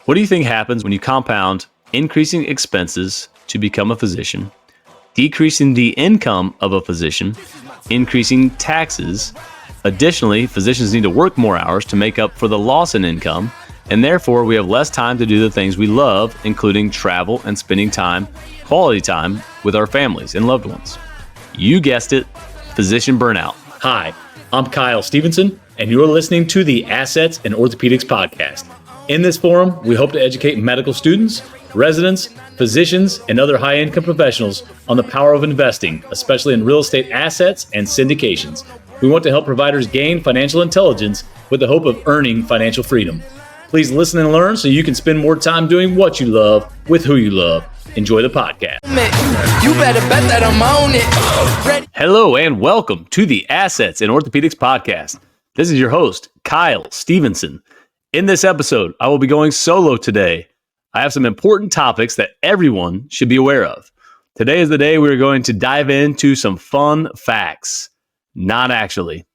What do you think happens when you compound increasing expenses to become a physician, decreasing the income of a physician, increasing taxes? Additionally, physicians need to work more hours to make up for the loss in income, and therefore we have less time to do the things we love, including travel and spending time, quality time with our families and loved ones. You guessed it, physician burnout. Hi, I'm Kyle Stevenson, and you're listening to the Assets in Orthopedics podcast. In this forum, we hope to educate medical students, residents, physicians, and other high-income professionals on the power of investing, especially in real estate assets and syndications. We want to help providers gain financial intelligence with the hope of earning financial freedom. Please listen and learn so you can spend more time doing what you love with who you love. Enjoy the podcast. You better bet that I'm on it. Hello and welcome to the Assets in Orthopedics podcast. This is your host, Kyle Stevenson. In this episode, I will be going solo today. I have some important topics that everyone should be aware of. Today is the day we're going to dive into some fun facts. Not actually.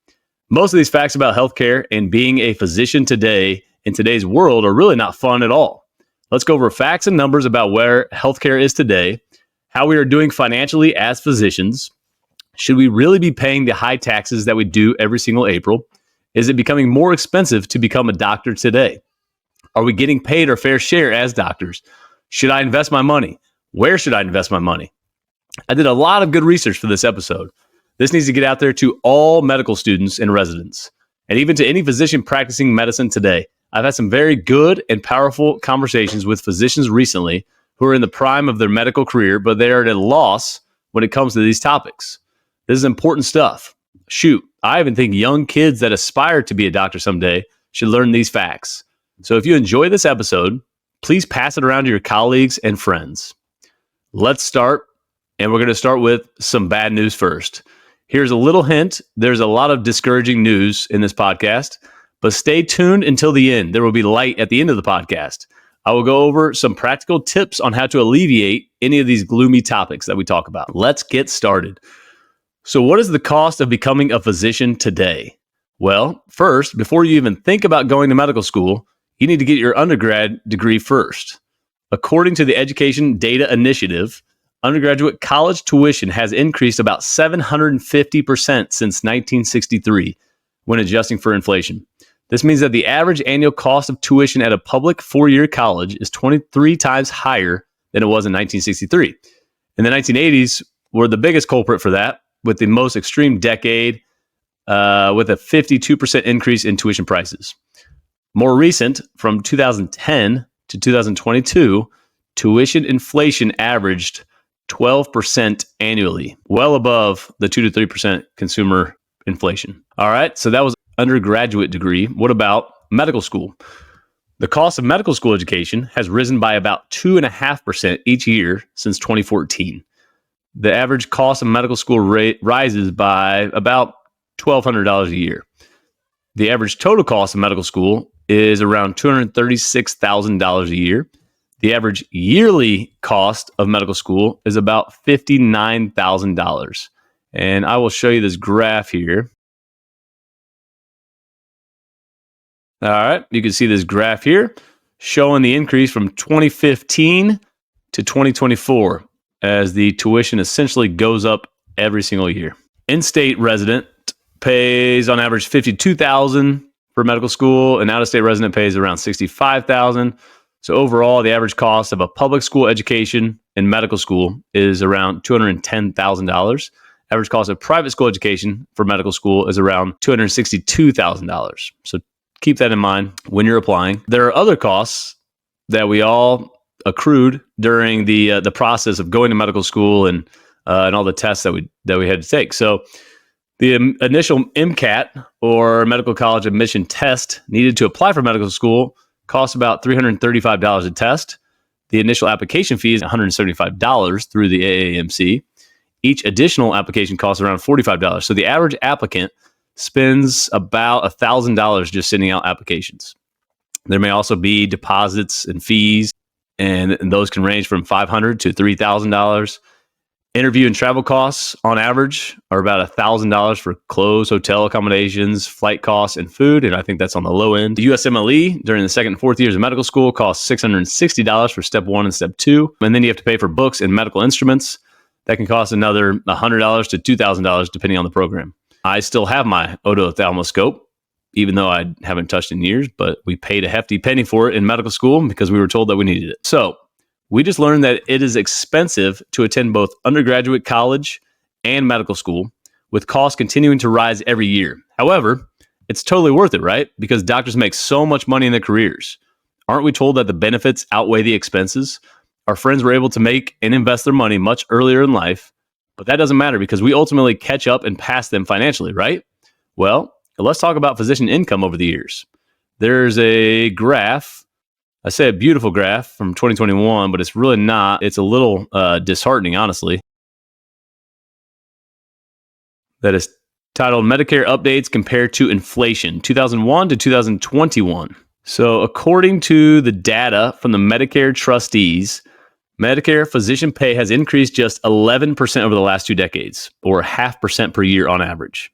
Most of these facts about healthcare and being a physician today in today's world are really not fun at all. Let's go over facts and numbers about where healthcare is today, how we are doing financially as physicians. Should we really be paying the high taxes that we do every single April? Is it becoming more expensive to become a doctor today? Are we getting paid our fair share as doctors? Should I invest my money? Where should I invest my money? I did a lot of good research for this episode. This needs to get out there to all medical students and residents, and even to any physician practicing medicine today. I've had some very good and powerful conversations with physicians recently who are in the prime of their medical career, but they are at a loss when it comes to these topics. This is important stuff. Shoot, I even think young kids that aspire to be a doctor someday should learn these facts. So if you enjoy this episode, please pass it around to your colleagues and friends. Let's start, and we're going to start with some bad news first. Here's a little hint. There's a lot of discouraging news in this podcast, but stay tuned until the end. There will be light at the end of the podcast. I will go over some practical tips on how to alleviate any of these gloomy topics that we talk about. Let's get started. So what is the cost of becoming a physician today? Well, first, before you even think about going to medical school, you need to get your undergrad degree first. According to the Education Data Initiative, undergraduate college tuition has increased about 750% since 1963 when adjusting for inflation. This means that the average annual cost of tuition at a public four-year college is 23 times higher than it was in 1963. In the 1980s were the biggest culprit for that, with the most extreme decade, with a 52% increase in tuition prices. More recent, from 2010 to 2022, tuition inflation averaged 12% annually, well above the 2 to 3% consumer inflation. All right, so that was undergraduate degree. What about medical school? The cost of medical school education has risen by about 2.5% each year since 2014. The average cost of medical school rate rises by about $1,200 a year. The average total cost of medical school is around $236,000 a year. The average yearly cost of medical school is about $59,000. And I will show you this graph here. All right, you can see this graph here showing the increase from 2015 to 2024 as the tuition essentially goes up every single year. In-state resident pays on average $52,000 for medical school, and out-of-state resident pays around $65,000. So overall, the average cost of a public school education in medical school is around $210,000. Average cost of private school education for medical school is around $262,000. So keep that in mind when you're applying. There are other costs that we all accrued during the process of going to medical school and all the tests that we had to take. So the initial MCAT, or medical college admission test, needed to apply for medical school costs about $335 a test. The initial application fee is $175 through the AAMC. Each additional application costs around $45. So the average applicant spends about $1,000 just sending out applications. There may also be deposits and fees, and those can range from $500 to $3,000. Interview and travel costs on average are about $1,000 for clothes, hotel accommodations, flight costs, and food. And I think that's on the low end. The USMLE during the second and fourth years of medical school costs $660 for step 1 and step 2. And then you have to pay for books and medical instruments. That can cost another $100 to $2,000 depending on the program. I still have my otophthalmoscope, even though I haven't touched in years, but we paid a hefty penny for it in medical school because we were told that we needed it. So we just learned that it is expensive to attend both undergraduate college and medical school, with costs continuing to rise every year. However, it's totally worth it, right? Because doctors make so much money in their careers. Aren't we told that the benefits outweigh the expenses? Our friends were able to make and invest their money much earlier in life, but that doesn't matter because we ultimately catch up and pass them financially, right? Well, let's talk about physician income over the years. There's a graph. I say a beautiful graph from 2021, but it's really not. It's a little disheartening, honestly. That is titled Medicare Updates Compared to Inflation, 2001 to 2021. So according to the data from the Medicare trustees, Medicare physician pay has increased just 11% over the last 2 decades, or 0.5% per year on average.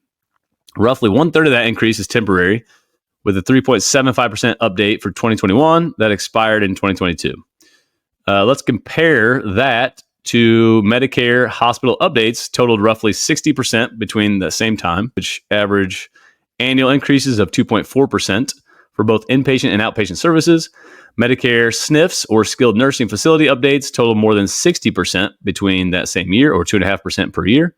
Roughly 1/3 of that increase is temporary, with a 3.75% update for 2021 that expired in 2022. Let's compare that to Medicare hospital updates totaled roughly 60% between the same time, which average annual increases of 2.4% for both inpatient and outpatient services. Medicare SNFs, or skilled nursing facility updates, totaled more than 60% between that same year, or 2.5% per year.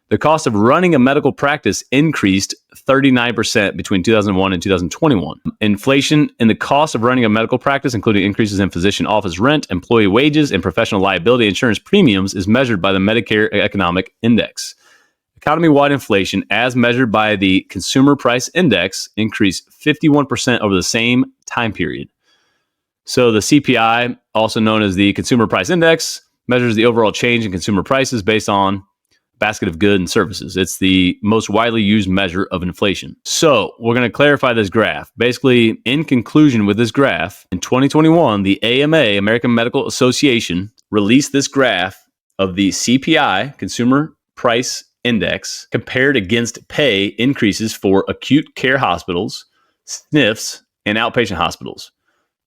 The cost of running a medical practice increased 39% between 2001 and 2021. Inflation in the cost of running a medical practice, including increases in physician office rent, employee wages, and professional liability insurance premiums, is measured by the Medicare Economic Index. Economy-wide inflation, as measured by the Consumer Price Index, increased 51% over the same time period. So the CPI, also known as the Consumer Price Index, measures the overall change in consumer prices based on basket of goods and services. It's the most widely used measure of inflation. So we're going to clarify this graph. Basically, in conclusion with this graph, in 2021, the AMA, American Medical Association, released this graph of the CPI, Consumer Price Index, compared against pay increases for acute care hospitals, SNFs, and outpatient hospitals.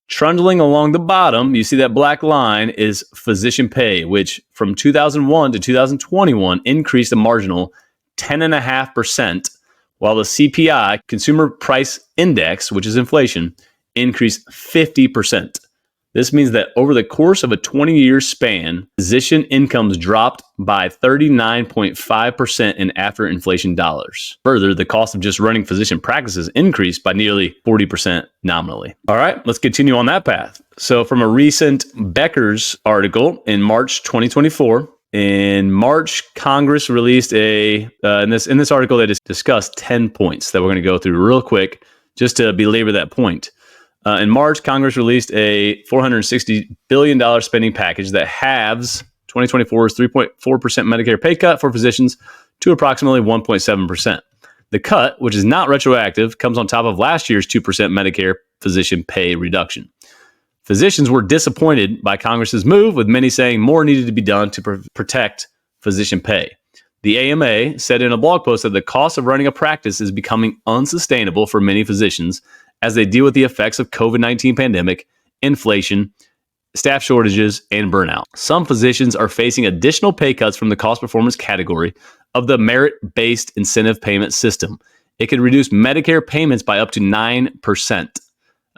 Trundling along the bottom, you see that black line is physician pay, which from 2001 to 2021 increased a marginal 10.5%, while the CPI, Consumer Price Index, which is inflation, increased 50%. This means that over the course of a 20-year span, physician incomes dropped by 39.5% in after-inflation dollars. Further, the cost of just running physician practices increased by nearly 40% nominally. All right, let's continue on that path. So from a recent Becker's article in March 2024, in March, Congress released in this article, they discussed 10 points that we're going to go through real quick just to belabor that point. In March, Congress released a $460 billion spending package that halves 2024's 3.4% Medicare pay cut for physicians to approximately 1.7%. The cut, which is not retroactive, comes on top of last year's 2% Medicare physician pay reduction. Physicians were disappointed by Congress's move, with many saying more needed to be done to protect physician pay. The AMA said in a blog post that the cost of running a practice is becoming unsustainable for many physicians as they deal with the effects of COVID-19 pandemic, inflation, staff shortages, and burnout. Some physicians are facing additional pay cuts from the cost performance category of the merit-based incentive payment system. It could reduce Medicare payments by up to 9%,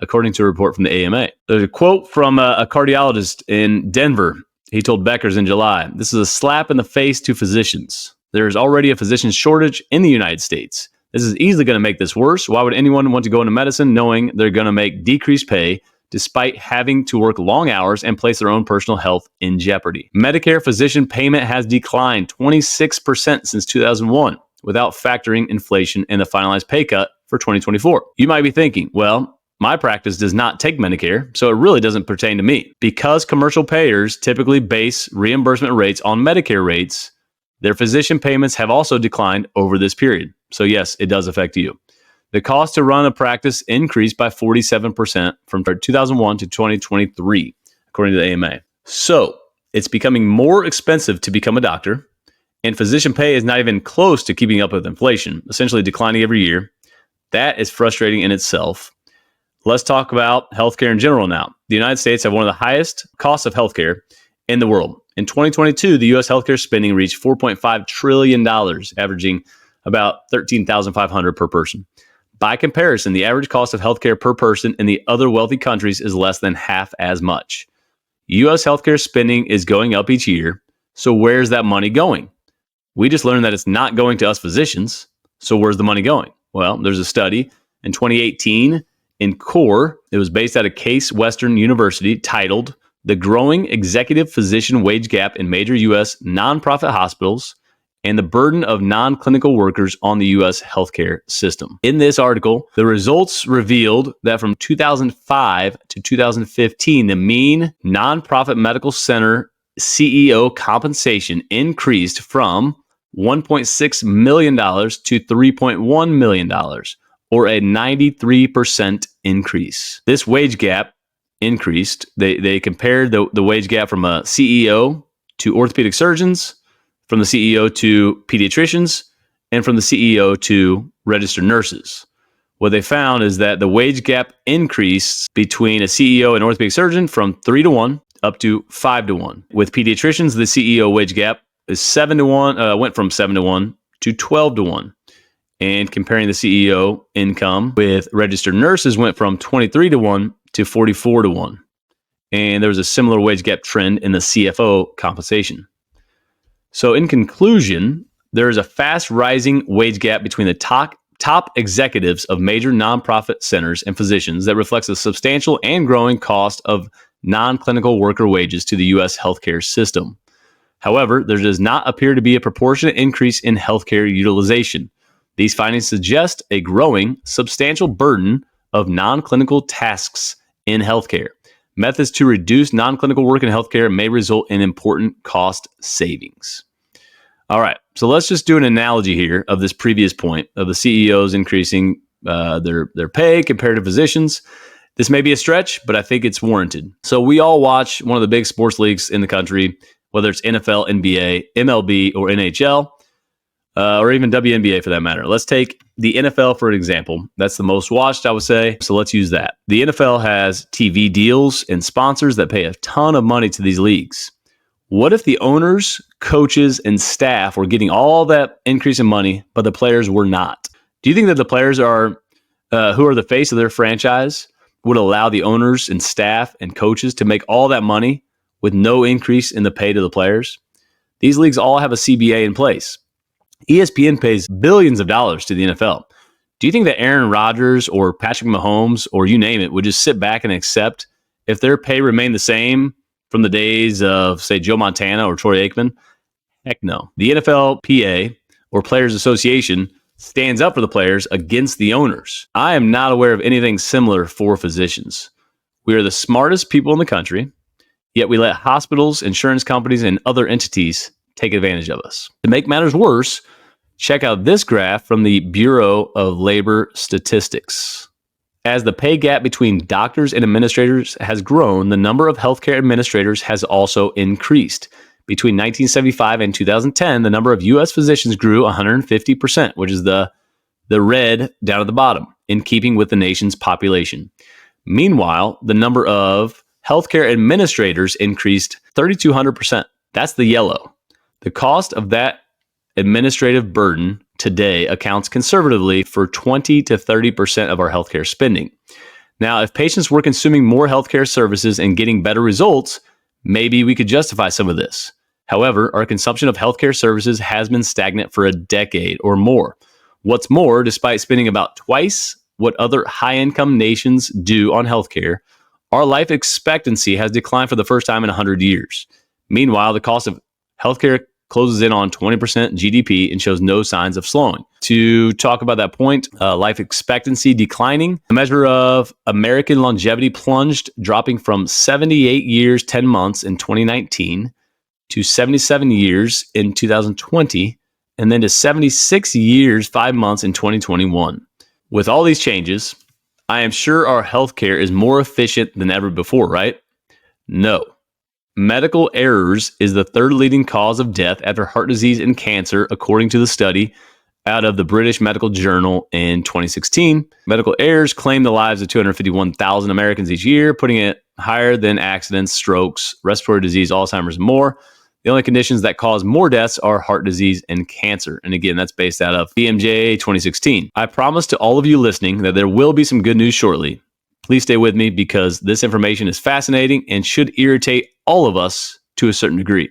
according to a report from the AMA. There's a quote from a cardiologist in Denver. He told Becker's in July, "This is a slap in the face to physicians. There is already a physician shortage in the United States. This is easily going to make this worse. Why would anyone want to go into medicine knowing they're going to make decreased pay despite having to work long hours and place their own personal health in jeopardy?" Medicare physician payment has declined 26% since 2001 without factoring inflation and the finalized pay cut for 2024. You might be thinking, well, my practice does not take Medicare, so it really doesn't pertain to me. Because commercial payers typically base reimbursement rates on Medicare rates, their physician payments have also declined over this period. So yes, it does affect you. The cost to run a practice increased by 47% from 2001 to 2023, according to the AMA. So it's becoming more expensive to become a doctor. And physician pay is not even close to keeping up with inflation, essentially declining every year. That is frustrating in itself. Let's talk about healthcare in general now. The United States have one of the highest costs of healthcare in the world. In 2022, the U.S. healthcare spending reached $4.5 trillion, averaging about $13,500 per person. By comparison, the average cost of healthcare per person in the other wealthy countries is less than half as much. U.S. healthcare spending is going up each year, so where's that money going? We just learned that it's not going to us physicians, so where's the money going? Well, there's a study in 2018 in CORE. It was based out of Case Western University titled The Growing Executive Physician Wage Gap in Major U.S. Nonprofit Hospitals and the Burden of Non-Clinical Workers on the U.S. Healthcare System. In this article, the results revealed that from 2005 to 2015, the mean nonprofit medical center CEO compensation increased from $1.6 million to $3.1 million, or a 93% increase. This wage gap increased. They compared the wage gap from a CEO to orthopedic surgeons, from the CEO to pediatricians, and from the CEO to registered nurses. What they found is that the wage gap increased between a CEO and orthopedic surgeon from 3 to 1 up to 5 to 1. With pediatricians, the CEO wage gap is 7 to 1, went from 7 to 1 to 12 to 1. And comparing the CEO income with registered nurses went from 23 to 1 to 44 to 1. And there was a similar wage gap trend in the CFO compensation. So in conclusion, there is a fast rising wage gap between the top executives of major nonprofit centers and physicians that reflects a substantial and growing cost of non-clinical worker wages to the U.S. healthcare system. However, there does not appear to be a proportionate increase in healthcare utilization. These findings suggest a growing, substantial burden of non-clinical tasks in healthcare. Methods to reduce non-clinical work in healthcare may result in important cost savings. All right, so let's just do an analogy here of this previous point of the CEOs increasing their pay compared to physicians. This may be a stretch, but I think it's warranted. So we all watch one of the big sports leagues in the country, whether it's NFL, NBA, MLB, or NHL, or even WNBA for that matter. Let's take the NFL for an example. That's the most watched, I would say. So let's use that. The NFL has TV deals and sponsors that pay a ton of money to these leagues. What if the owners, coaches, and staff were getting all that increase in money, but the players were not? Do you think that the players are, who are the face of their franchise, would allow the owners and staff and coaches to make all that money with no increase in the pay to the players? These leagues all have a CBA in place. ESPN pays billions of dollars to the NFL. Do you think that Aaron Rodgers or Patrick Mahomes or you name it would just sit back and accept if their pay remained the same from the days of, say, Joe Montana or Troy Aikman? Heck no. The NFLPA, or Players Association, stands up for the players against the owners. I am not aware of anything similar for physicians. We are the smartest people in the country, yet we let hospitals, insurance companies, and other entities take advantage of us. To make matters worse, check out this graph from the Bureau of Labor Statistics. As the pay gap between doctors and administrators has grown, the number of healthcare administrators has also increased. Between 1975 and 2010, the number of U.S. physicians grew 150%, which is the red down at the bottom, in keeping with the nation's population. Meanwhile, the number of healthcare administrators increased 3,200%. That's the yellow. The cost of that administrative burden today accounts conservatively for 20 to 30% of our healthcare spending. Now, if patients were consuming more healthcare services and getting better results, maybe we could justify some of this. However, our consumption of healthcare services has been stagnant for a decade or more. What's more, despite spending about twice what other high-income nations do on healthcare, our life expectancy has declined for the first time in 100 years. Meanwhile, the cost of healthcare closes in on 20% GDP and shows no signs of slowing. To talk about that point, life expectancy declining, a measure of American longevity plunged, dropping from 78 years, 10 months in 2019 to 77 years in 2020, and then to 76 years, 5 months in 2021. With all these changes, I am sure our healthcare is more efficient than ever before, right? No. medical errors is the third leading cause of death after heart disease and cancer, according to the study out of the British Medical Journal in 2016. Medical errors claim the lives of 251,000 Americans each year, putting it higher than accidents, strokes, respiratory disease, Alzheimer's, and more. The only conditions that cause more deaths are heart disease and cancer. And again, that's based out of BMJ 2016. I promise to all of you listening that there will be some good news shortly. Please stay with me because this information is fascinating and should irritate all of us to a certain degree.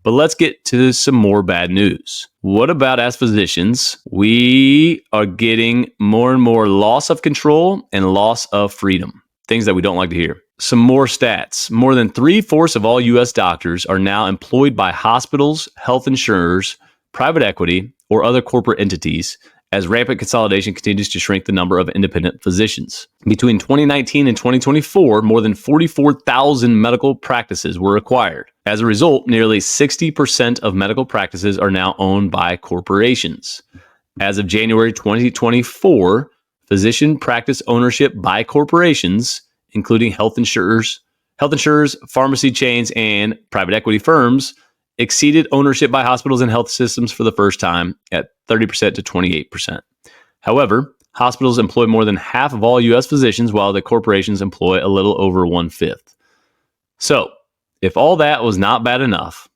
But let's get to some more bad news. What about as physicians? We are getting more and more loss of control and loss of freedom, things that we don't like to hear. Some more stats. More than 3/4 of all U.S. doctors are now employed by hospitals, health insurers, private equity, or other corporate entities, as rampant consolidation continues to shrink the number of independent physicians. Between 2019 and 2024, more than 44,000 medical practices were acquired. As a result, nearly 60% of medical practices are now owned by corporations. As of January 2024, physician practice ownership by corporations, including health insurers, pharmacy chains, and private equity firms, exceeded ownership by hospitals and health systems for the first time at 30% to 28%. However, hospitals employ more than half of all U.S. physicians, while the corporations employ a little over 1/5. So, if all that was not bad enough,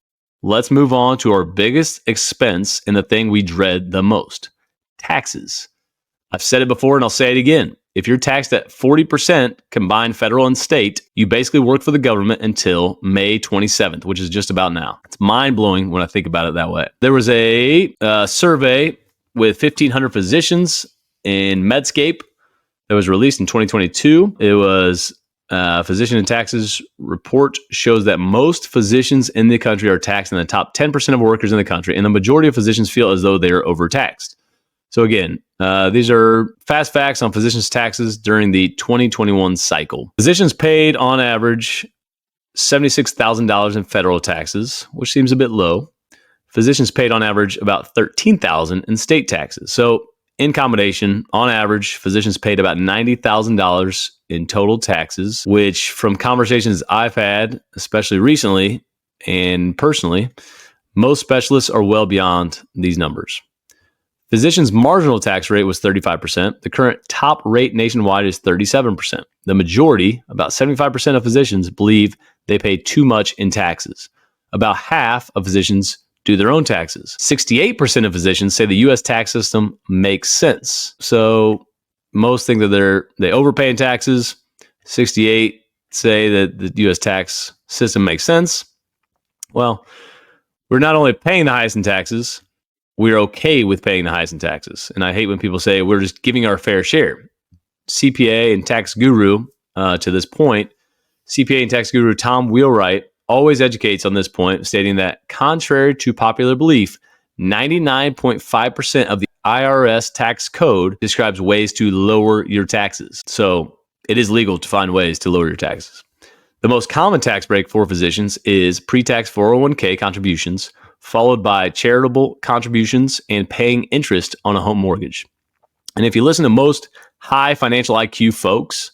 let's move on to our biggest expense and the thing we dread the most: taxes. I've said it before and I'll say it again. If you're taxed at 40% combined federal and state, you basically work for the government until May 27th, which is just about now. It's mind-blowing when I think about it that way. There was a survey with 1,500 physicians in Medscape that was released in 2022. It was Physician and Taxes report shows that most physicians in the country are taxed in the top 10% of workers in the country, and the majority of physicians feel as though they are overtaxed. So again, these are fast facts on physicians' taxes during the 2021 cycle. Physicians paid on average $76,000 in federal taxes, which seems a bit low. Physicians paid on average about $13,000 in state taxes. So in combination, on average, physicians paid about $90,000 in total taxes, which from conversations I've had, especially recently and personally, most specialists are well beyond these numbers. Physicians' marginal tax rate was 35%. The current top rate nationwide is 37%. The majority, about 75% of physicians, believe they pay too much in taxes. About half of physicians do their own taxes. 68% of physicians say the U.S. tax system makes sense. So most think that they overpay in taxes. 68 say that the U.S. tax system makes sense. Well, we're not only paying the highest in taxes, we're okay with paying the highest in taxes. And I hate when people say we're just giving our fair share. CPA and tax guru, to this point, CPA and tax guru Tom Wheelwright always educates on this point, stating that contrary to popular belief, 99.5% of the IRS tax code describes ways to lower your taxes. So it is legal to find ways to lower your taxes. The most common tax break for physicians is pre-tax 401k contributions, followed by charitable contributions and paying interest on a home mortgage. And if you listen to most high financial IQ folks,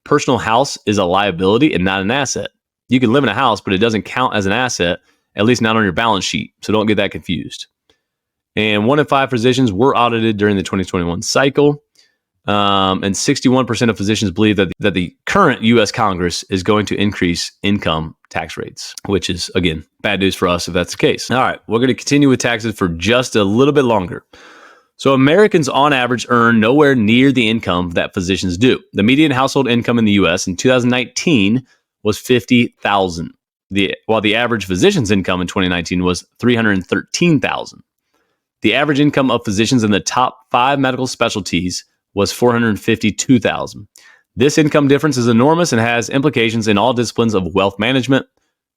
personal house is a liability and not an asset. You can live in a house, but it doesn't count as an asset, at least not on your balance sheet. So don't get that confused. And 1 in 5 physicians were audited during the 2021 cycle. And 61% of physicians believe that the current U.S. Congress is going to increase income tax rates, which is, again, bad news for us if that's the case. All right, we're going to continue with taxes for just a little bit longer. So Americans on average earn nowhere near the income that physicians do. The median household income in the U.S. in 2019 was $50,000, while the average physician's income in 2019 was $313,000. The average income of physicians in the top 5 medical specialties was $452,000. This income difference is enormous and has implications in all disciplines of wealth management.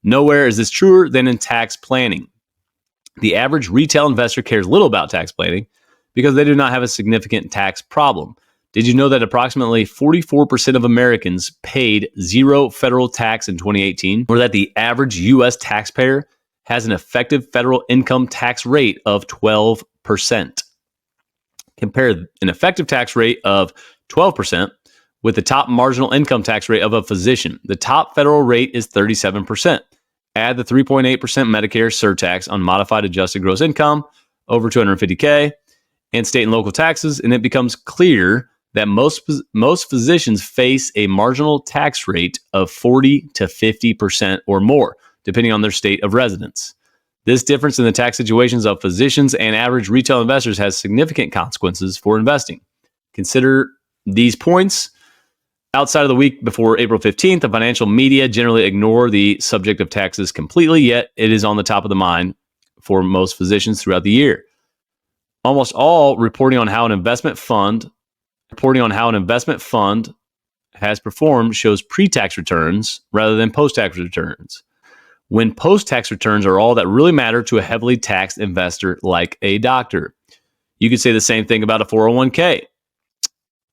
Nowhere is this truer than in tax planning. The average retail investor cares little about tax planning because they do not have a significant tax problem. Did you know that approximately 44% of Americans paid zero federal tax in 2018, or that the average U.S. taxpayer has an effective federal income tax rate of 12%? Compare an effective tax rate of 12% with the top marginal income tax rate of a physician. The top federal rate is 37%. Add the 3.8% Medicare surtax on modified adjusted gross income over $250K and state and local taxes, and it becomes clear that most physicians face a marginal tax rate of 40 to 50% or more, depending on their state of residence. This difference in the tax situations of physicians and average retail investors has significant consequences for investing. Consider these points. Outside of the week before April 15th, the financial media generally ignore the subject of taxes completely, yet it is on the top of the mind for most physicians throughout the year. Almost all reporting on how an investment fund has performed shows pre-tax returns rather than post-tax returns, when post-tax returns are all that really matter to a heavily taxed investor like a doctor. You could say the same thing about a 401k.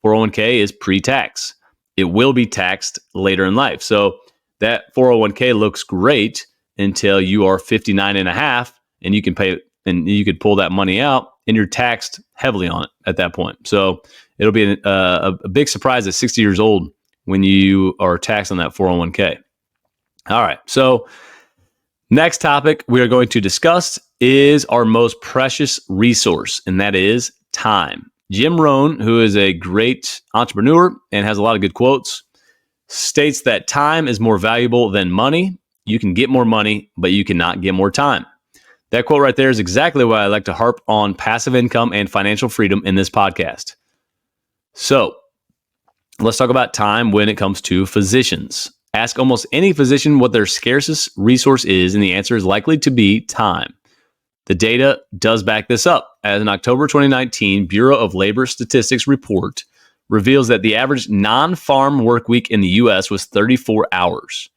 401k is pre-tax. It will be taxed later in life. So that 401k looks great until you are 59 and a half, and you can pay, and you could pull that money out, and you're taxed heavily on it at that point. So it'll be a big surprise at 60 years old when you are taxed on that 401k. All right. So next topic we are going to discuss is our most precious resource, and that is time. Jim Rohn, who is a great entrepreneur and has a lot of good quotes, states that time is more valuable than money. You can get more money, but you cannot get more time. That quote right there is exactly why I like to harp on passive income and financial freedom in this podcast. So let's talk about time when it comes to physicians. Ask almost any physician what their scarcest resource is, and the answer is likely to be time. The data does back this up, as an October 2019 Bureau of Labor Statistics report reveals that the average non-farm work week in the U.S. was 34 hours.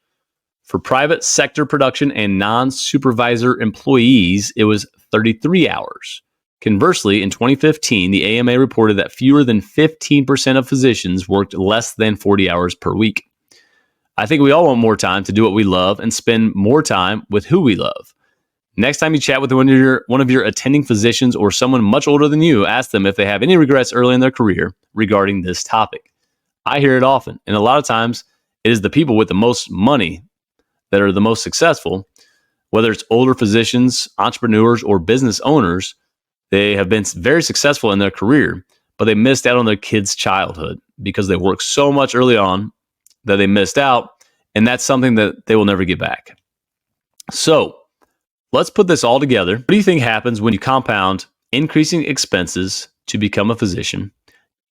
For private sector production and non-supervisor employees, it was 33 hours. Conversely, in 2015, the AMA reported that fewer than 15% of physicians worked less than 40 hours per week. I think we all want more time to do what we love and spend more time with who we love. Next time you chat with one of your attending physicians or someone much older than you, ask them if they have any regrets early in their career regarding this topic. I hear it often, and a lot of times it is the people with the most money that are the most successful, whether it's older physicians, entrepreneurs, or business owners. They have been very successful in their career, but they missed out on their kids' childhood because they worked so much early on that they missed out, and that's something that they will never get back. So let's put this all together. What do you think happens when you compound increasing expenses to become a physician,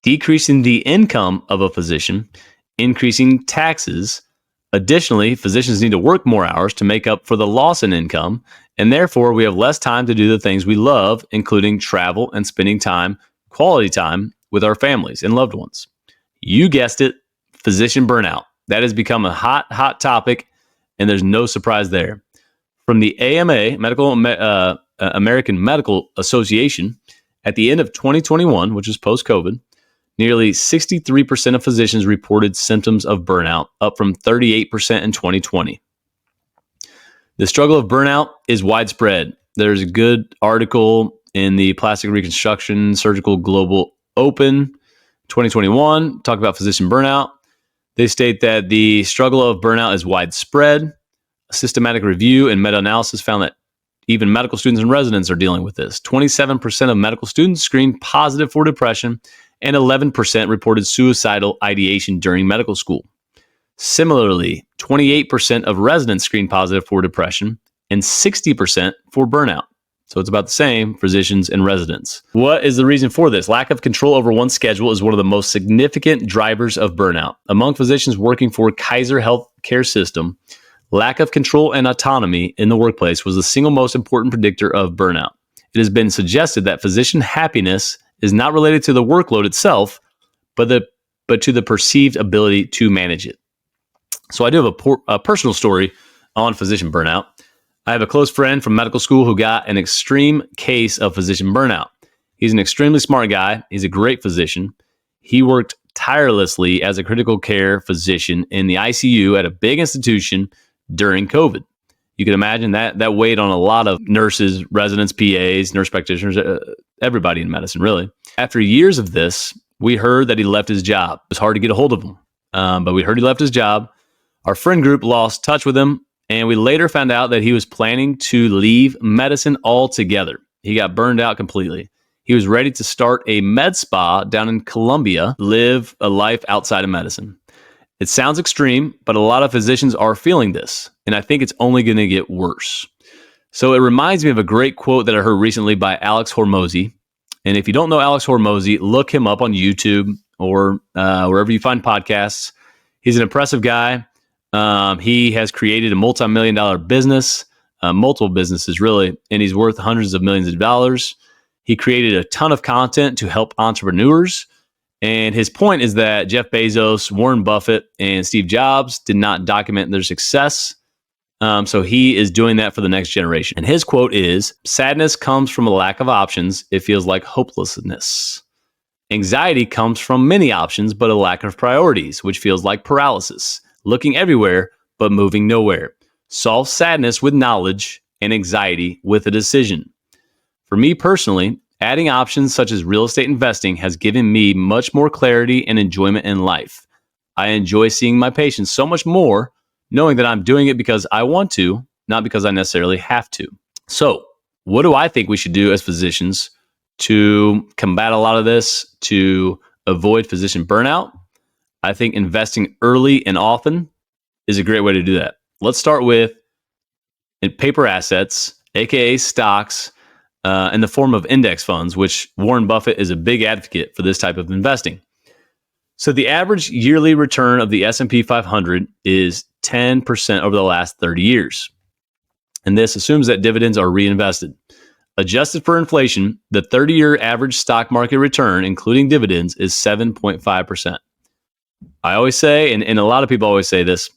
decreasing the income of a physician, increasing taxes? Additionally, physicians need to work more hours to make up for the loss in income, and therefore we have less time to do the things we love, including travel and spending time, quality time, with our families and loved ones. You guessed it, physician burnout. That has become a hot topic, and there's no surprise there. From the AMA, American Medical Association, at the end of 2021, which is post-COVID, nearly 63% of physicians reported symptoms of burnout, up from 38% in 2020. The struggle of burnout is widespread. There's a good article in the Plastic Reconstruction Surgical Global Open 2021, talk about physician burnout. They state that the struggle of burnout is widespread. A systematic review and meta-analysis found that even medical students and residents are dealing with this. 27% of medical students screened positive for depression, and 11% reported suicidal ideation during medical school. Similarly, 28% of residents screened positive for depression and 60% for burnout. So it's about the same, physicians and residents. What is the reason for this? Lack of control over one's schedule is one of the most significant drivers of burnout. Among physicians working for Kaiser Healthcare System, lack of control and autonomy in the workplace was the single most important predictor of burnout. It has been suggested that physician happiness is not related to the workload itself, but to the perceived ability to manage it. So I do have a personal story on physician burnout. I have a close friend from medical school who got an extreme case of physician burnout. He's an extremely smart guy. He's a great physician. He worked tirelessly as a critical care physician in the ICU at a big institution during COVID. You can imagine that weighed on a lot of nurses, residents, PAs, nurse practitioners, everybody in medicine, really. After years of this, we heard that he left his job. It was hard to get a hold of him, but we heard he left his job. Our friend group lost touch with him, And we later found out that he was planning to leave medicine altogether. He got burned out completely. He was ready to start a med spa down in Colombia, live a life outside of medicine. It sounds extreme, but a lot of physicians are feeling this, and I think it's only going to get worse. So it reminds me of a great quote that I heard recently by Alex Hormozi. And if you don't know Alex Hormozi, look him up on YouTube or wherever you find podcasts. He's an impressive guy. He has created a multi-million-dollar business, multiple businesses really, and he's worth hundreds of millions of dollars. He created a ton of content to help entrepreneurs. And his point is that Jeff Bezos, Warren Buffett, and Steve Jobs did not document their success. So he is doing that for the next generation. And his quote is, "Sadness comes from a lack of options. It feels like hopelessness. Anxiety comes from many options, but a lack of priorities, which feels like paralysis. Looking everywhere, but moving nowhere. Solve sadness with knowledge and anxiety with a decision." For me personally, adding options such as real estate investing has given me much more clarity and enjoyment in life. I enjoy seeing my patients so much more, knowing that I'm doing it because I want to, not because I necessarily have to. So, what do I think we should do as physicians to combat a lot of this, to avoid physician burnout? I think investing early and often is a great way to do that. Let's start with paper assets, aka stocks, in the form of index funds, which Warren Buffett is a big advocate for this type of investing. So the average yearly return of the S&P 500 is 10% over the last 30 years. And this assumes that dividends are reinvested. Adjusted for inflation, the 30-year average stock market return, including dividends, is 7.5%. I always say, and a lot of people always say this,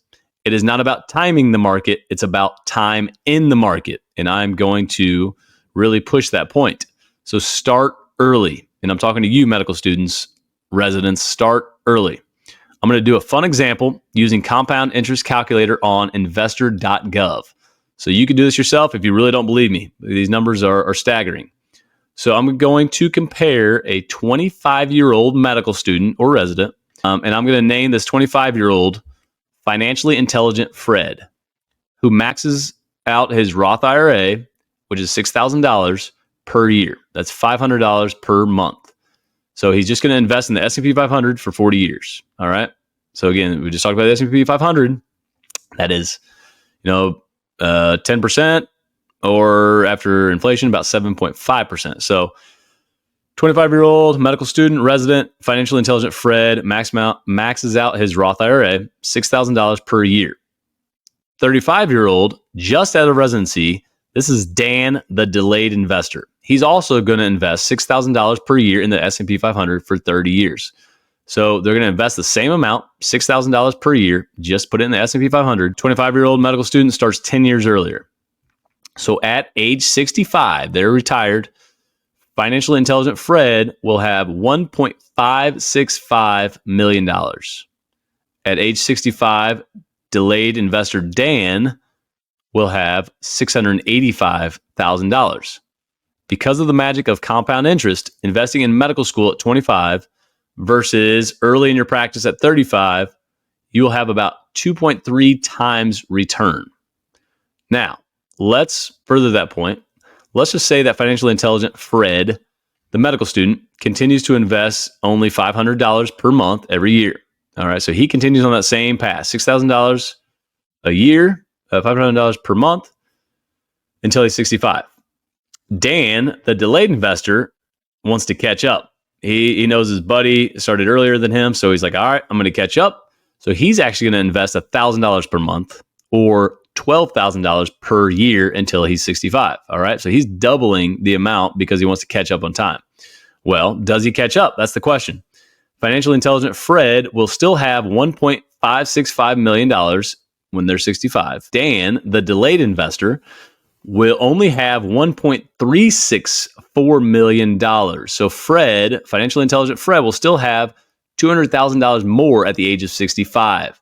it is not about timing the market, it's about time in the market. And I'm going to really push that point. So start early. And I'm talking to you, medical students, residents, start early. I'm going to do a fun example using compound interest calculator on investor.gov. So you can do this yourself if you really don't believe me. These numbers are staggering. So I'm going to compare a 25-year-old medical student or resident, and I'm going to name this 25-year-old financially intelligent Fred, who maxes out his Roth IRA, which is $6,000 per year. That's $500 per month. So he's just going to invest in the S&P 500 for 40 years. All right. So again, we just talked about the S&P 500. That is, 10%, or after inflation, about 7.5%. So 25-year-old medical student, resident, financially intelligent Fred maxes out his Roth IRA, $6,000 per year. 35-year-old, just out of residency, this is Dan, the delayed investor. He's also going to invest $6,000 per year in the S&P 500 for 30 years. So they're going to invest the same amount, $6,000 per year, just put it in the S&P 500. 25-year-old medical student starts 10 years earlier. So at age 65, they're retired. Financially intelligent Fred will have $1.565 million. At age 65, delayed investor Dan will have $685,000. Because of the magic of compound interest, investing in medical school at 25 versus early in your practice at 35, you will have about 2.3 times return. Now, let's further that point. Let's just say that financially intelligent Fred, the medical student, continues to invest only $500 per month every year. All right, so he continues on that same path, $6,000 a year, $500 per month until he's 65. Dan, the delayed investor, wants to catch up. He knows his buddy started earlier than him, so he's like, all right, I'm going to catch up. So he's actually going to invest $1,000 per month or $12,000 per year until he's 65. All right, so he's doubling the amount because he wants to catch up on time. Well, does he catch up? That's the question. Financially intelligent Fred will still have $1.565 million when they're 65. Dan, the delayed investor, will only have $1.364 million. So Fred, financially intelligent Fred, will still have $200,000 more at the age of 65.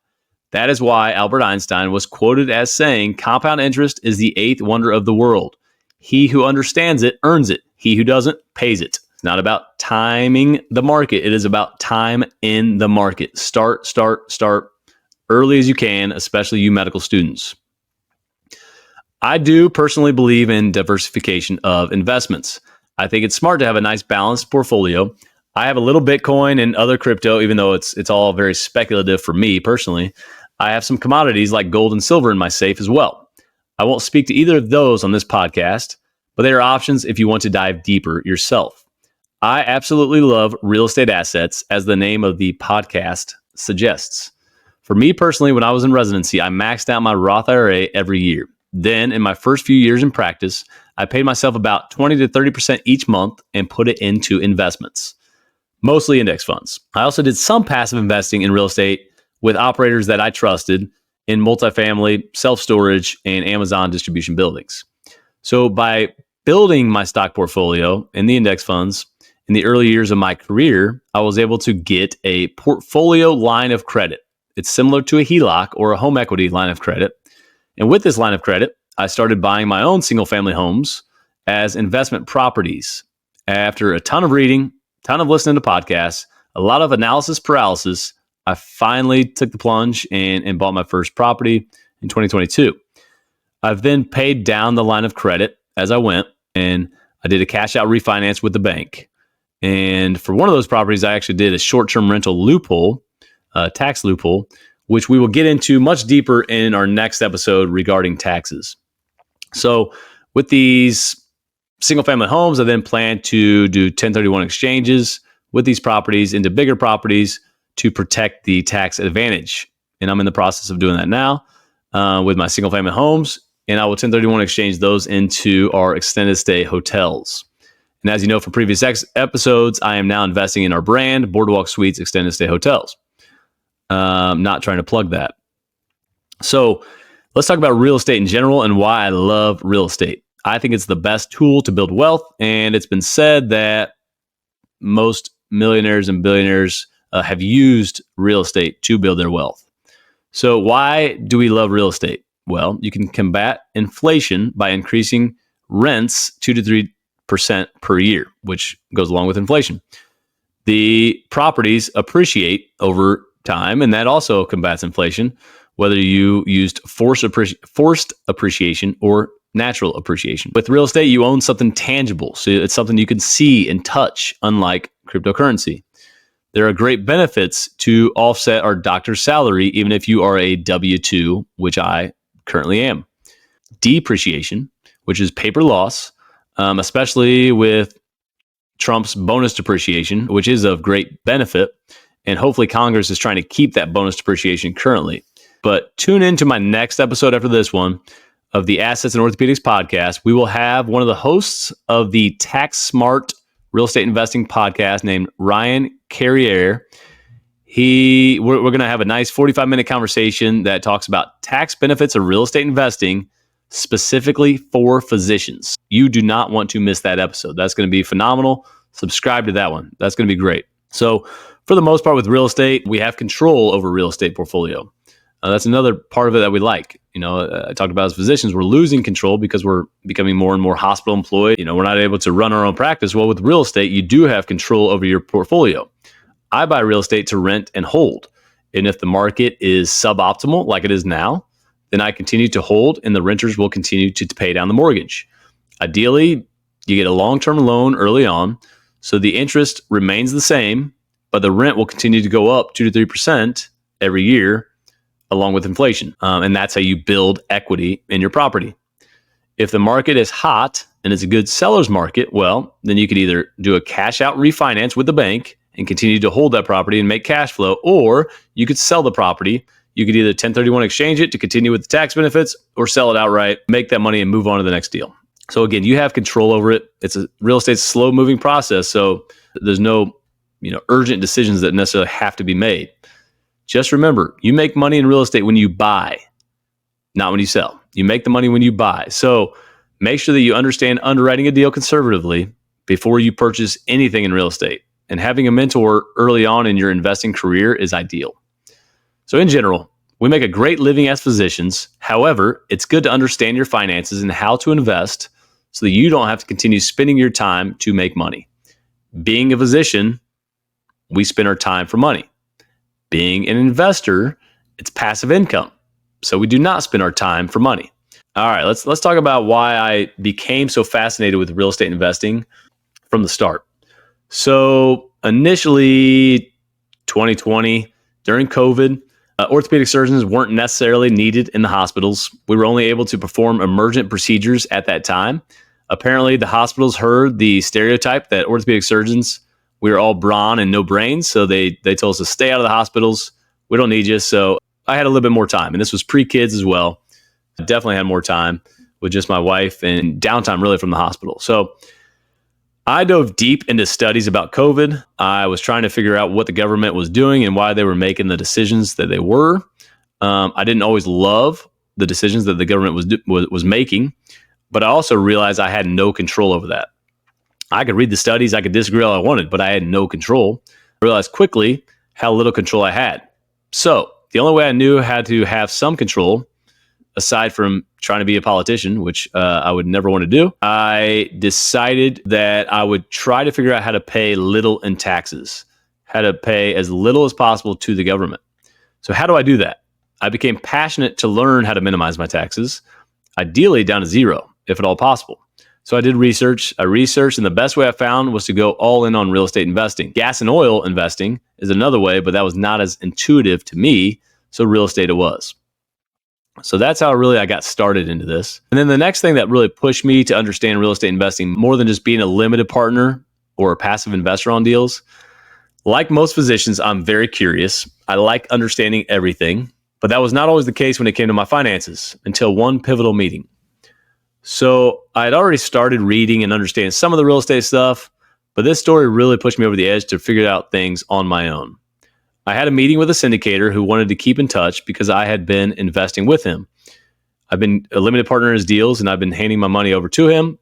That is why Albert Einstein was quoted as saying, compound interest is the eighth wonder of the world. He who understands it earns it. He who doesn't pays it. It's not about timing the market. It is about time in the market. Start early as you can, especially you medical students. I do personally believe in diversification of investments. I think it's smart to have a nice balanced portfolio. I have a little Bitcoin and other crypto, even though it's all very speculative for me personally. I have some commodities like gold and silver in my safe as well. I won't speak to either of those on this podcast, but they are options if you want to dive deeper yourself. I absolutely love real estate assets, as the name of the podcast suggests. For me personally, when I was in residency, I maxed out my Roth IRA every year. Then, in my first few years in practice, I paid myself about 20 to 30% each month and put it into investments, mostly index funds. I also did some passive investing in real estate with operators that I trusted in multifamily, self-storage, and Amazon distribution buildings. So by building my stock portfolio in the index funds in the early years of my career, I was able to get a portfolio line of credit. It's similar to a HELOC or a home equity line of credit. And with this line of credit, I started buying my own single-family homes as investment properties. After a ton of reading, ton of listening to podcasts, a lot of analysis paralysis, I finally took the plunge and bought my first property in 2022. I've then paid down the line of credit as I went, and I did a cash out refinance with the bank. And for one of those properties, I actually did a short-term rental loophole, tax loophole, which we will get into much deeper in our next episode regarding taxes. So with these single-family homes, I then plan to do 1031 exchanges with these properties into bigger properties to protect the tax advantage. And I'm in the process of doing that now with my single-family homes, and I will 1031 exchange those into our extended stay hotels. And as you know from previous episodes, I am now investing in our brand, Boardwalk Suites Extended Stay Hotels. Not trying to plug that. So let's talk about real estate in general and why I love real estate. I think it's the best tool to build wealth, and it's been said that most millionaires and billionaires have used real estate to build their wealth. So why do we love real estate? Well, you can combat inflation by increasing rents 2 to 3% per year, which goes along with inflation. The properties appreciate over time, and that also combats inflation, whether you used forced appreciation or natural appreciation. With real estate, you own something tangible, so it's something you can see and touch, unlike cryptocurrency. There are great benefits to offset our doctor's salary, even if you are a W-2, which I currently am. Depreciation, which is paper loss, especially with Trump's bonus depreciation, which is of great benefit. And hopefully Congress is trying to keep that bonus depreciation currently. But tune into my next episode after this one of the Assets and Orthopedics podcast. We will have one of the hosts of the Tax Smart Real Estate Investing podcast named Ryan Carriere. We're going to have a nice 45-minute conversation that talks about tax benefits of real estate investing, specifically for physicians. You do not want to miss that episode. That's going to be phenomenal. Subscribe to that one. That's going to be great. So for the most part with real estate, we have control over real estate portfolio. That's another part of it that we like. I talked about as physicians, we're losing control because we're becoming more and more hospital employed. We're not able to run our own practice. Well, with real estate, you do have control over your portfolio. I buy real estate to rent and hold. And if the market is suboptimal, like it is now, then I continue to hold and the renters will continue to pay down the mortgage. Ideally, you get a long-term loan early on, so the interest remains the same, but the rent will continue to go up 2 to 3% every year along with inflation. And that's how you build equity in your property. If the market is hot and it's a good seller's market, well, then you could either do a cash out refinance with the bank and continue to hold that property and make cash flow, or you could sell the property. You could either 1031 exchange it to continue with the tax benefits or sell it outright, make that money and move on to the next deal. So again, you have control over it. Real estate's a slow moving process. So there's no, urgent decisions that necessarily have to be made. Just remember, you make money in real estate when you buy, not when you sell. You make the money when you buy. So make sure that you understand underwriting a deal conservatively before you purchase anything in real estate. And having a mentor early on in your investing career is ideal. So in general, we make a great living as physicians. However, it's good to understand your finances and how to invest so that you don't have to continue spending your time to make money. Being a physician, we spend our time for money. Being an investor, it's passive income. So we do not spend our time for money. All right, let's talk about why I became so fascinated with real estate investing from the start. So initially, 2020, during COVID, orthopedic surgeons weren't necessarily needed in the hospitals. We were only able to perform emergent procedures at that time. Apparently, the hospitals heard the stereotype that orthopedic surgeons, we were all brawn and no brains. So they told us to stay out of the hospitals. We don't need you. So I had a little bit more time. And this was pre-kids as well. I definitely had more time with just my wife and downtime really from the hospital. So I dove deep into studies about COVID. I was trying to figure out what the government was doing and why they were making the decisions that they were. I didn't always love the decisions that the government was making, but I also realized I had no control over that. I could read the studies, I could disagree all I wanted, but I had no control. I realized quickly how little control I had. So the only way I knew how to have some control, aside from trying to be a politician, which I would never want to do, I decided that I would try to figure out how to pay little in taxes, how to pay as little as possible to the government. So how do I do that? I became passionate to learn how to minimize my taxes, ideally down to zero, if at all possible. So I did research. I researched, and the best way I found was to go all in on real estate investing. Gas and oil investing is another way, but that was not as intuitive to me, so real estate it was. So that's how really I got started into this. And then the next thing that really pushed me to understand real estate investing more than just being a limited partner or a passive investor on deals. Like most physicians, I'm very curious. I like understanding everything, but that was not always the case when it came to my finances until one pivotal meeting. So I had already started reading and understanding some of the real estate stuff, but this story really pushed me over the edge to figure out things on my own. I had a meeting with a syndicator who wanted to keep in touch because I had been investing with him. I've been a limited partner in his deals, and I've been handing my money over to him,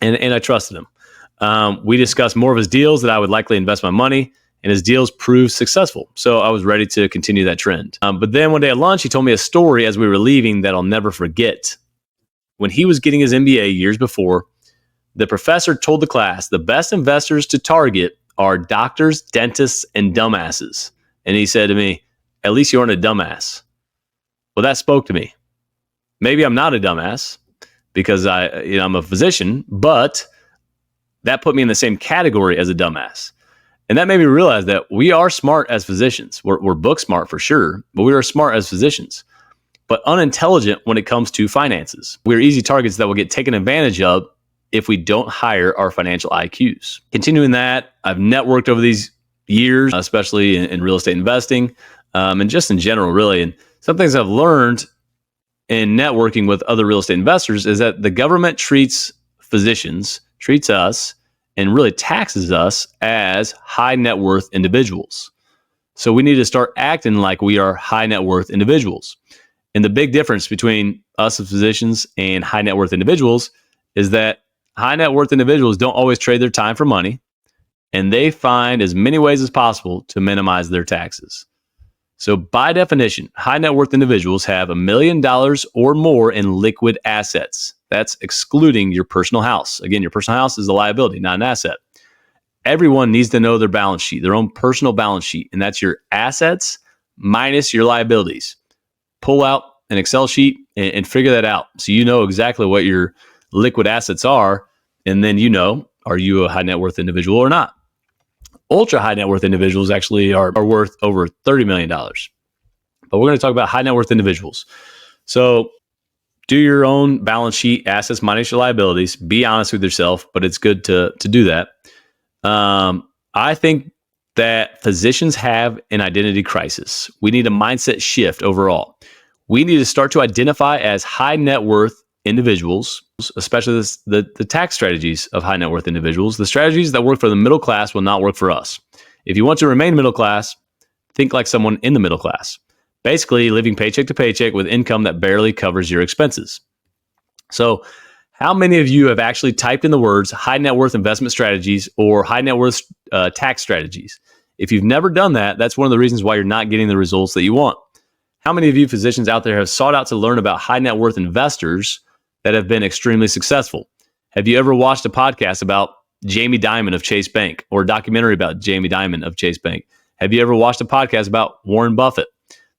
and I trusted him. We discussed more of his deals that I would likely invest my money, and his deals proved successful. So I was ready to continue that trend. But then one day at lunch, he told me a story as we were leaving that I'll never forget. When he was getting his MBA years before, the professor told the class the best investors to target are doctors, dentists, and dumbasses. And he said to me, at least you aren't a dumbass. Well, that spoke to me. Maybe I'm not a dumbass because I'm a physician, but that put me in the same category as a dumbass. And that made me realize that we are smart as physicians. We're book smart for sure, but we are smart as physicians, but unintelligent when it comes to finances. We're easy targets that will get taken advantage of if we don't hire our financial IQs. Continuing that, I've networked over these years, especially in real estate investing, and just in general, really. And some things I've learned in networking with other real estate investors is that the government treats physicians, treats us, and really taxes us as high net worth individuals. So we need to start acting like we are high net worth individuals. And the big difference between us as physicians and high net worth individuals is that high net worth individuals don't always trade their time for money, and they find as many ways as possible to minimize their taxes. So by definition, high net worth individuals have $1 million or more in liquid assets. That's excluding your personal house. Again, your personal house is a liability, not an asset. Everyone needs to know their balance sheet, their own personal balance sheet, and that's your assets minus your liabilities. Pull out an Excel sheet and figure that out so you know exactly what your liquid assets are, and then you know, are you a high net worth individual or not? Ultra high net worth individuals actually are worth over $30 million. But we're going to talk about high net worth individuals. So do your own balance sheet, assets minus your liabilities. Be honest with yourself, but it's good to do that. I think that physicians have an identity crisis. We need a mindset shift overall. We need to start to identify as high net worth individuals, especially the tax strategies of high net worth individuals. The strategies that work for the middle class will not work for us. If you want to remain middle class, think like someone in the middle class, basically living paycheck to paycheck with income that barely covers your expenses. So how many of you have actually typed in the words high net worth investment strategies or high net worth tax strategies? If you've never done that, that's one of the reasons why you're not getting the results that you want. How many of you physicians out there have sought out to learn about high net worth investors that have been extremely successful? Have you ever watched a podcast about Jamie Dimon of Chase Bank or a documentary about Jamie Dimon of Chase Bank? Have you ever watched a podcast about Warren Buffett?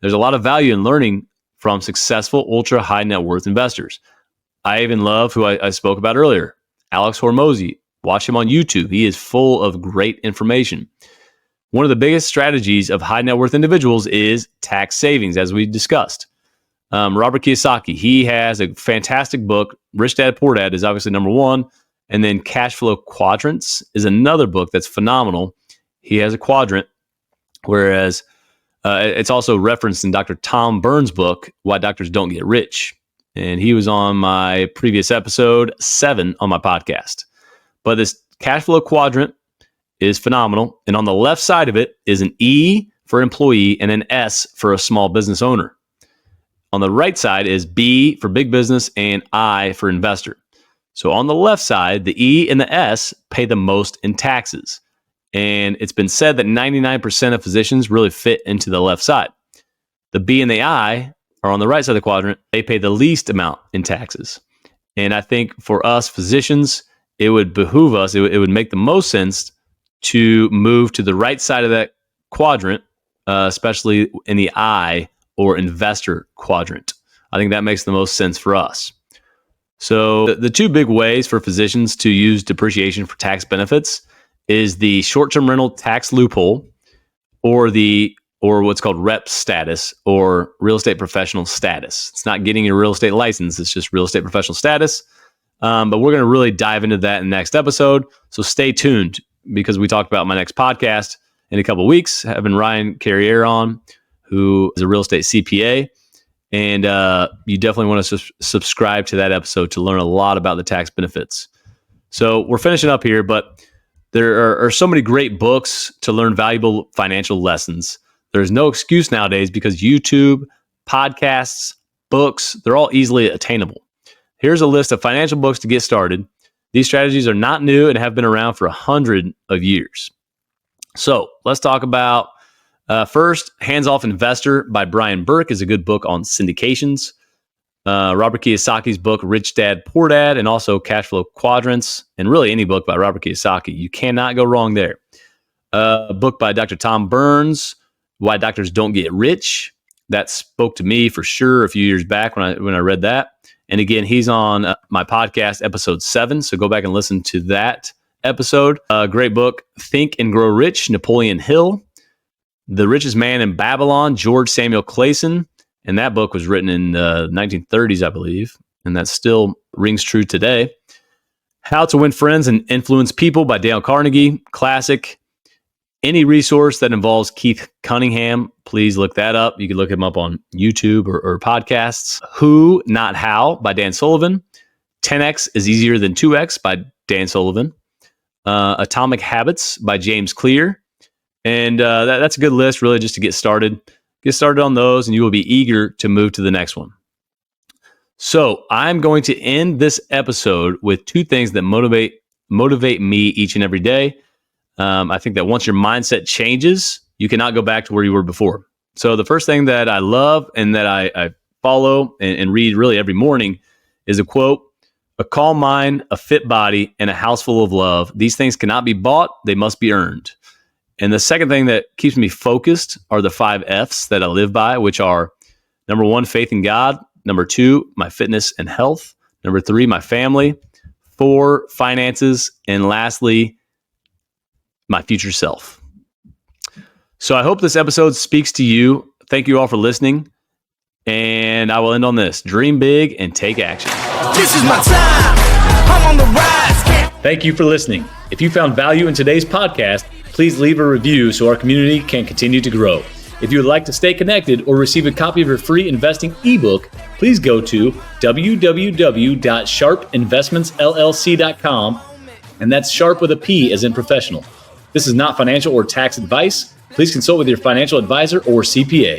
There's a lot of value in learning from successful ultra high net worth investors. I even love who I spoke about earlier, Alex Hormozi. Watch him on YouTube. He is full of great information. One of the biggest strategies of high net worth individuals is tax savings, as we discussed. Robert Kiyosaki, he has a fantastic book. Rich Dad, Poor Dad is obviously number one. And then Cash Flow Quadrants is another book that's phenomenal. He has a quadrant, whereas it's also referenced in Dr. Tom Burns' book, Why Doctors Don't Get Rich. And he was on my previous episode 7 on my podcast. But this cash flow quadrant is phenomenal. And on the left side of it is an E for employee and an S for a small business owner. On the right side is B for big business and I for investor. So on the left side, the E and the S pay the most in taxes. And it's been said that 99% of physicians really fit into the left side. The B and the I are on the right side of the quadrant. They pay the least amount in taxes. And I think for us physicians, it would behoove us, it would make the most sense to move to the right side of that quadrant, especially in the I or investor quadrant. I think that makes the most sense for us. So the two big ways for physicians to use depreciation for tax benefits is the short-term rental tax loophole or what's called rep status or real estate professional status. It's not getting your real estate license, it's just real estate professional status. But we're going to really dive into that in the next episode. So stay tuned because we talked about my next podcast in a couple of weeks, having Ryan Carriere on, who is a real estate CPA. And you definitely want to subscribe to that episode to learn a lot about the tax benefits. So we're finishing up here, but there are so many great books to learn valuable financial lessons. There's no excuse nowadays because YouTube, podcasts, books, they're all easily attainable. Here's a list of financial books to get started. These strategies are not new and have been around for 100 of years. So let's talk about first, Hands Off Investor by Brian Burke is a good book on syndications. Robert Kiyosaki's book, Rich Dad, Poor Dad, and also Cash Flow Quadrants, and really any book by Robert Kiyosaki. You cannot go wrong there. A book by Dr. Tom Burns, Why Doctors Don't Get Rich. That spoke to me for sure a few years back when I read that. And again, he's on my podcast, episode 7. So go back and listen to that episode. Great book, Think and Grow Rich, Napoleon Hill. The Richest Man in Babylon, George Samuel Clayson. And that book was written in the 1930s, I believe. And that still rings true today. How to Win Friends and Influence People by Dale Carnegie, classic. Any resource that involves Keith Cunningham, please look that up. You can look him up on YouTube or podcasts. Who, Not How by Dan Sullivan. 10X is Easier Than 2X by Dan Sullivan. Atomic Habits by James Clear. And that's a good list, really, just to get started. Get started on those, and you will be eager to move to the next one. So I'm going to end this episode with 2 things that motivate me each and every day. I think that once your mindset changes, you cannot go back to where you were before. So the first thing that I love and that I follow and read really every morning is a quote: "A calm mind, a fit body, and a house full of love. These things cannot be bought, they must be earned." And the second thing that keeps me focused are the 5 F's that I live by, which are number 1, faith in God. Number 2, my fitness and health. Number 3, my family. 4, finances. And lastly, my future self. So I hope this episode speaks to you. Thank you all for listening. And I will end on this. Dream big and take action. This is my time. I'm on the rise. Thank you for listening. If you found value in today's podcast, please leave a review so our community can continue to grow. If you would like to stay connected or receive a copy of your free investing ebook, please go to www.sharpinvestmentsllc.com, and that's sharp with a P as in professional. This is not financial or tax advice. Please consult with your financial advisor or CPA.